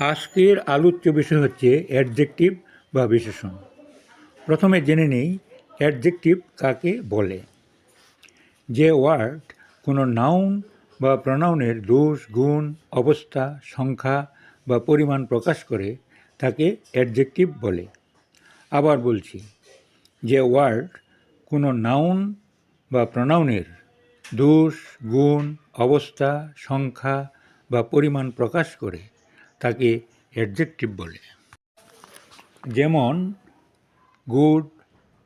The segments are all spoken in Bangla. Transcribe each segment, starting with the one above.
আজকের আলোচ্য বিষয় হচ্ছে অ্যাডজেক্টিভ বা বিশেষণ। প্রথমে জেনে নেই অ্যাডজেক্টিভ কাকে বলে। যে ওয়ার্ড কোনো নাউন বা প্রনাউনের দোষ, গুণ, অবস্থা, সংখ্যা বা পরিমাণ প্রকাশ করে তাকে অ্যাডজেক্টিভ বলে। আবার বলছি, যে ওয়ার্ড কোনো নাউন বা প্রনাউনের দোষ, গুণ, অবস্থা, সংখ্যা বা পরিমাণ প্রকাশ করে তাকে অ্যাডজেক্টিভ বলে। যেমন good,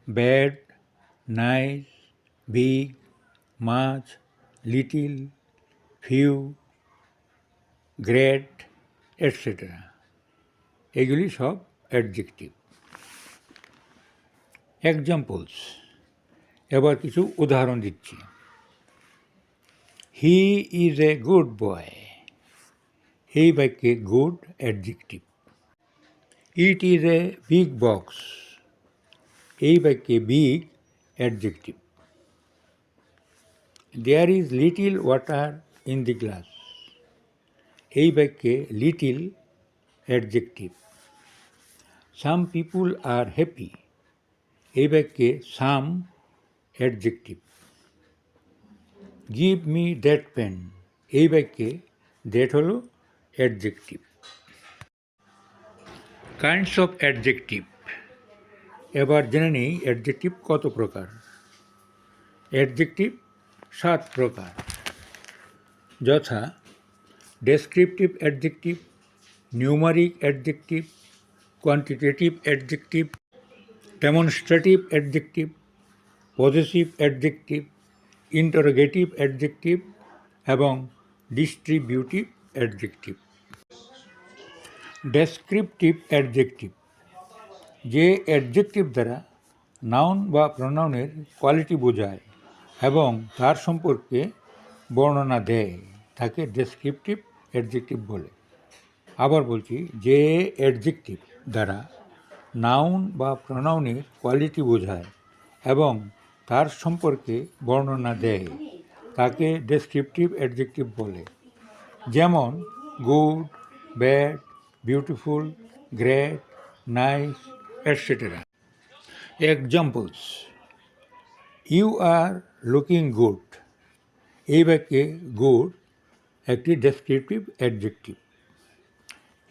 bad, nice, big, much, little, few, great, etcetera. এগুলি সব অ্যাডজেক্টিভ। এক্সাম্পলস, এবার কিছু উদাহরণ দিচ্ছি। He is a good boy. এই বাক্যে good adjective. It is a big box. এই বাক্যে big adjective. There is little water in the glass. এই বাক্যে little adjective. Some people are happy. এই বাক্যে some adjective. Give me that pen. এই বাক্যে দ্যাট হল অ্যাডজেক্টিভ। Kinds of adjective. এবার জেনে নেই অ্যাডজেক্টিভ কত প্রকার। অ্যাডজেক্টিভ 7 প্রকার, যথা descriptive adjective, numeric adjective, quantitative adjective, demonstrative adjective, possessive adjective, interrogative adjective এবং ডিস্ট্রিবিউটিভ অ্যাডজেক্টিভ। ডেসক্রিপটিভ অ্যাডজেক্টিভ, যে অ্যাডজেক্টিভ দ্বারা নাউন বা প্রনাউনের কোয়ালিটি বোঝায় এবং তার সম্পর্কে বর্ণনা দেয় তাকে ডেসক্রিপটিভ অ্যাডজেক্টিভ বলে। আবার বলছি, যে অ্যাডজেক্টিভ দ্বারা নাউন বা প্রনাউনের কোয়ালিটি বোঝায় এবং তার সম্পর্কে বর্ণনা দেয় তাকে ডেসক্রিপটিভ অ্যাডজেক্টিভ বলে। যেমন good, bad, beautiful, great, nice, etcetera. Examples, you are looking good. এই বাক্যে গুড একটি descriptive adjective.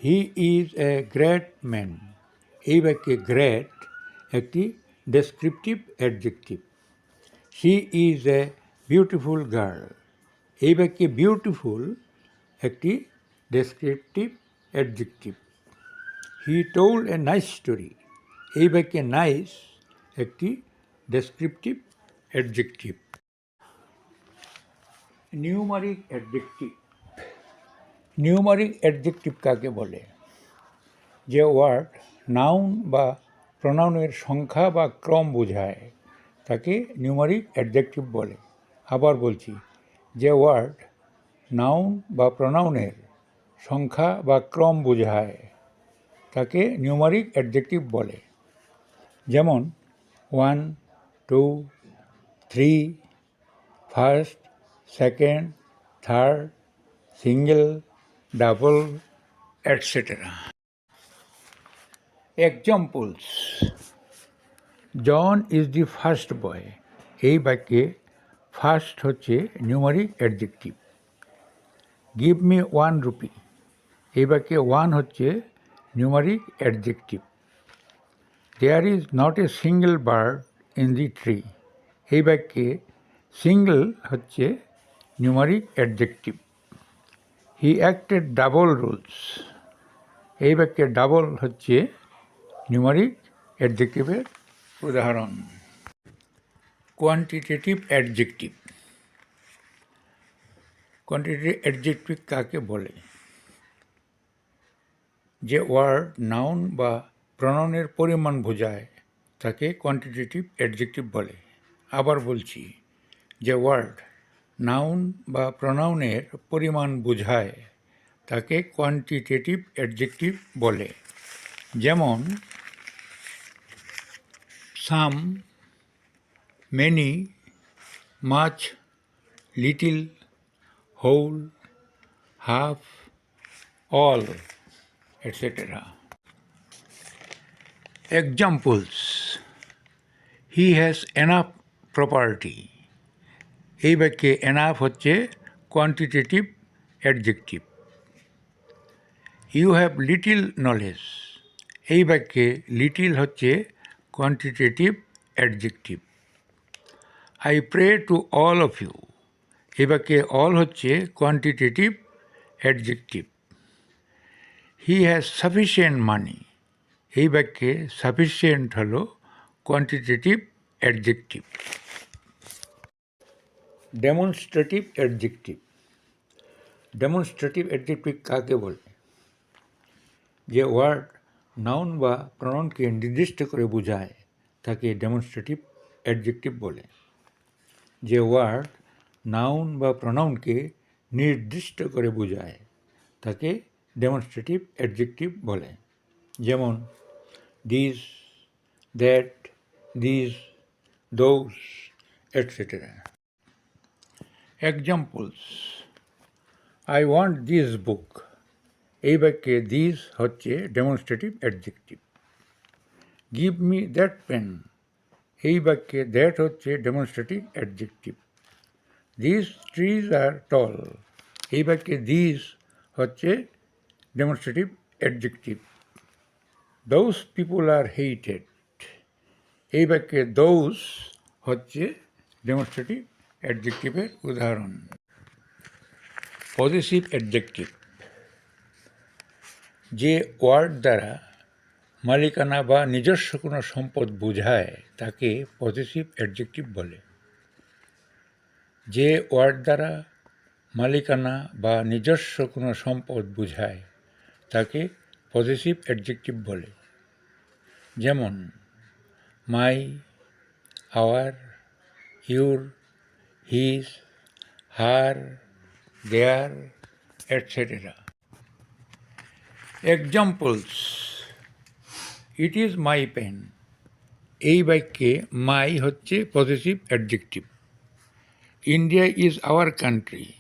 He is a great man. এই বাক্যে গ্রেট একটি descriptive adjective. She is a beautiful girl. এই বাক্যে বিউটিফুল একটি descriptive adjective. He told a nice story. এই বাক্যে নাইস একটি descriptive adjective. Numeric adjective. Numeric adjective কাকে বলে? যে ওয়ার্ড নাউন বা প্রনাউনের সংখ্যা বা ক্রম বোঝায় তাকে নিউমারিক অ্যাডজেক্টিভ বলে। আবার বলছি, যে ওয়ার্ড নাউন বা প্রনাউনের সংখ্যা বা ক্রম বোঝায় তাকে নিউমারিক অ্যাডজেক্টিভ বলে। যেমন 1, 2, 3, first, second, third, single, double, etcetera. Examples, John is the first boy. এই বাক্যে ফার্স্ট হচ্ছে numeric adjective. Give me 1 rupee. এই বাক্যে 1 হচ্ছে numeric adjective. There is not a single bird in the tree. এই বাক্যে সিঙ্গেল হচ্ছে numeric adjective. He acted double roles. এই বাক্যে ডাবল হচ্ছে নিউমারিক অ্যাডজেক্টিভের উদাহরণ। Quantitative adjective. কোয়ান্টিটেটিভ অ্যাডজেক্টিভ কাকে বলে? যে ওয়ার্ড নাউন বা প্রনাউনের পরিমাণ বোঝায় তাকে কোয়ান্টিটেটিভ অ্যাডজেক্টিভ বলে। আবার বলছি, যে ওয়ার্ড নাউন বা প্রনাউনের পরিমাণ বোঝায় তাকে কোয়ান্টিটেটিভ অ্যাডজেক্টিভ বলে। যেমন some, many, much, little, whole, half, all, etc. Examples: he has enough property. এই বাক্যে enough হচ্ছে quantitative adjective. You have little knowledge. এই বাক্যে লিটিল হচ্ছে quantitative adjective. I pray to all of you. এই বাক্যে অল হচ্ছে quantitative adjective. He has sufficient money. এই বাক্যে সাফিসিয়েন্ট হলো quantitative adjective. Demonstrative adjective. Demonstrative adjective কাকে বলে? যে ওয়ার্ড নাউন বা প্রনাউনকে নির্দিষ্ট করে বোঝায় তাকে ডেমনস্ট্রেটিভ অ্যাডজেক্টিভ বলে। যে ওয়ার্ড নাউন বা প্রনাউনকে নির্দিষ্ট করে বোঝায় তাকে ডেমনস্ট্রেটিভ অ্যাডজেক্টিভ বলে। যেমন this, that, this, those, etcetera. Examples: I want this book. এই বাক্যে দিস হচ্ছে demonstrative adjective. Give me that pen. এই বাক্যে দ্যাট হচ্ছে demonstrative adjective. This trees are tall. এই বাক্যে দিস হচ্ছে demonstrative adjective. Those people are hated. এই বাক্যে দোজ হচ্ছে ডেমনস্ট্রেটিভ অ্যাডজেক্টিভের উদাহরণ। Positive adjective. যে ওয়ার্ড দ্বারা মালিকানা বা নিজস্ব কোনো সম্পদ বোঝায় তাকে পজিটিভ অ্যাডজেক্টিভ বলে। যে ওয়ার্ড দ্বারা মালিকানা বা নিজস্ব কোনো সম্পদ বোঝায় তাকে পজিটিভ অ্যাডজেক্টিভ বলে। যেমন my, our, your, his, her, their, etcetera. Examples: it is my pen. এই বাক্যে মাই হচ্ছে positive adjective. India is our country.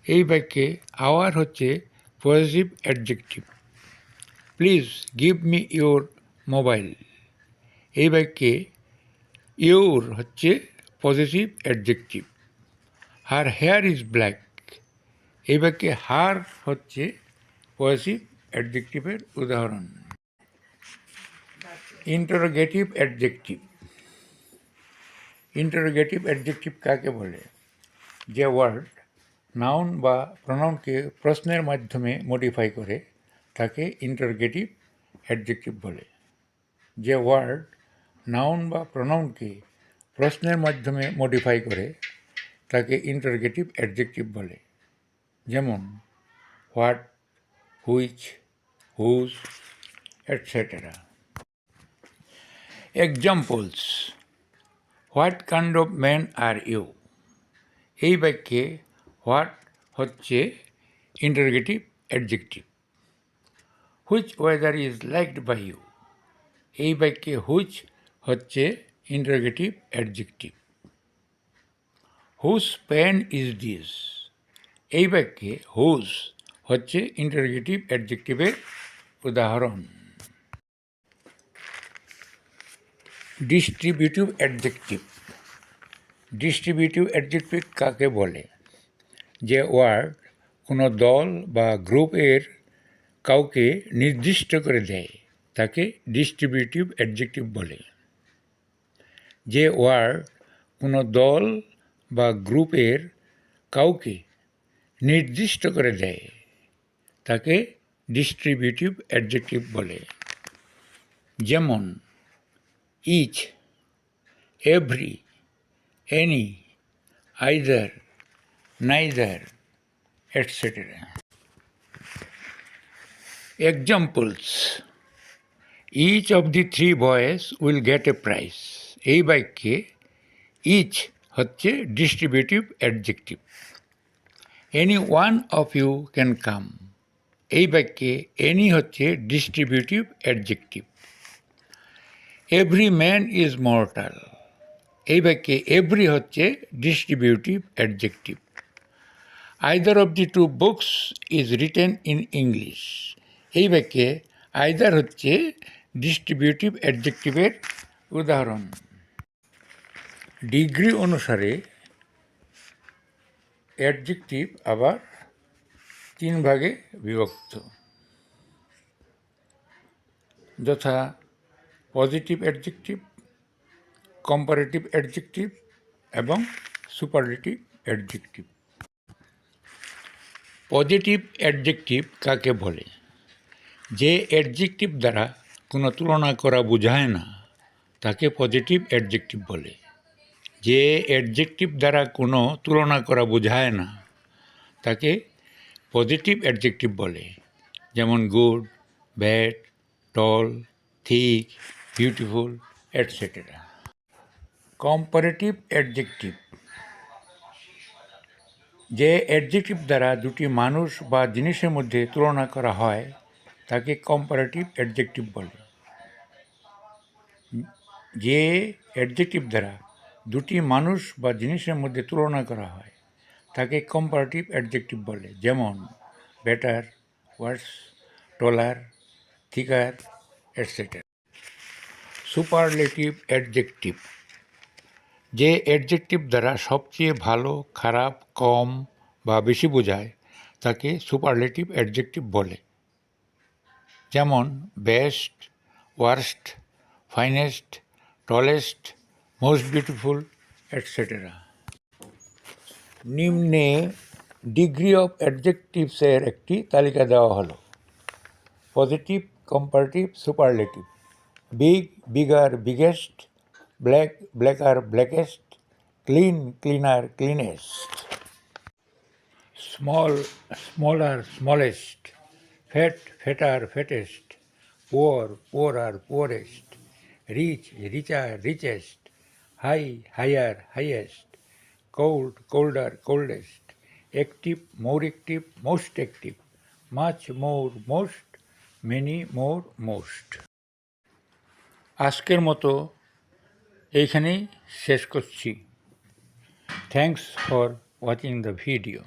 এই বাক্যে আওয়ার হচ্ছে positive adjective. Please give me your mobile. এই বাক্যে ইউর হচ্ছে positive adjective. Her hair is black. এই বাক্যে হার হচ্ছে পজিটিভ অ্যাডজেক্টিভের উদাহরণ। Interrogative adjective. ইন্টারোগেটিভ অ্যাডজেক্টিভ কাকে বলে? যে ওয়ার্ড নাউন বা প্রনাউনকে প্রশ্নের মাধ্যমে মডিফাই করে তাকে ইন্টারোগেটিভ অ্যাডজেক্টিভ বলে। যে ওয়ার্ড নাউন বা প্রনাউনকে প্রশ্নের মাধ্যমে মডিফাই করে তাকে ইন্টারোগেটিভ অ্যাডজেক্টিভ বলে। যেমন what, which, whose, etcetera. Examples: what kind of man are you. এই বাক্যে হোয়াট হচ্ছে interrogative adjective. Which weather is liked by you. এই বাক্যে হুইচ হচ্ছে interrogative adjective. Whose pen is this. এই বাক্যে হুজ হচ্ছে ইন্টারোগেটিভ অ্যাডজেক্টিভের উদাহরণ। Distributive adjective. ডিস্ট্রিবিউটিভ অ্যাডজেক্টিভ কাকে বলে? যে ওয়ার্ড কোনো দল বা গ্রুপের কাউকে নির্দিষ্ট করে দেয় তাকে ডিস্ট্রিবিউটিভ অ্যাডজেক্টিভ বলে। যে ওয়ার্ড কোনো দল বা গ্রুপের কাউকে নির্দিষ্ট করে দেয় তাকে ডিস্ট্রিবিউটিভ অ্যাডজেক্টিভ বলে। যেমন each, every, any, either, neither, etcetera. Examples: each of the three boys will get a prize. এই বাক্যে ইচ হচ্ছে distributive adjective. Any one of you can come. এই বাক্যে এনি হচ্ছে distributive adjective. Every man is mortal. এই বাক্যে এভরি হচ্ছে distributive adjective. Either of the two books is written in English. এই বাক্যে আইদার হচ্ছে ডিস্ট্রিবিউটিভ অ্যাডজেক্টিভের উদাহরণ। ডিগ্রি অনুসারে অ্যাডজেক্টিভ আবার 3 ভাগে বিভক্ত, যথা পজিটিভ অ্যাডজেক্টিভ, কম্পারেটিভ অ্যাডজেক্টিভ এবং সুপারলেটিভ অ্যাডজেক্টিভ। পজিটিভ অ্যাডজেক্টিভ কাকে বলে? যে অ্যাডজেক্টিভ দ্বারা কোনো তুলনা করা বোঝায় না তাকে পজিটিভ অ্যাডজেক্টিভ বলে। যে অ্যাডজেক্টিভ দ্বারা কোনো তুলনা করা বোঝায় না তাকে পজিটিভ অ্যাডজেক্টিভ বলে, যেমন good, bad, tall, thick, beautiful, etcetera. Comparative adjective, যে অ্যাডজেক্টিভ দ্বারা দুটি মানুষ বা জিনিসের মধ্যে তুলনা করা হয় তাকে কম্পারেটিভ অ্যাডজেক্টিভ বলে। যে অ্যাডজেক্টিভ দ্বারা দুটি মানুষ বা জিনিসের মধ্যে তুলনা করা হয় তাকে কম্পারেটিভ অ্যাডজেক্টিভ বলে, যেমন বেটার, ওয়ার্স, টলার, থিকার, এটসেট্রা। সুপারলেটিভ অ্যাডজেক্টিভ, যে অ্যাডজেক্টিভ দ্বারা সবচেয়ে ভালো, খারাপ, কম বা বেশি বোঝায় তাকে সুপারলেটিভ অ্যাডজেক্টিভ বলে, যেমন best, worst, finest, tallest, most beautiful, etcetera. নিম্নে ডিগ্রি অফ অ্যাডজেক্টিভসের একটি তালিকা দেওয়া হলো: positive, comparative, superlative. Big, bigger, biggest. Black, blacker, blackest. Clean, cleaner, cleanest. Small, smaller, smallest. Fat, fatter, fattest. Poor, poorer, poorest. Rich, richer, richest. High, higher, highest. Cold, colder, coldest. Active, more active, most active. Much, more, most. Many, more, most. আজকের মতো এইখানেই শেষ করছি। Thanks for watching the video.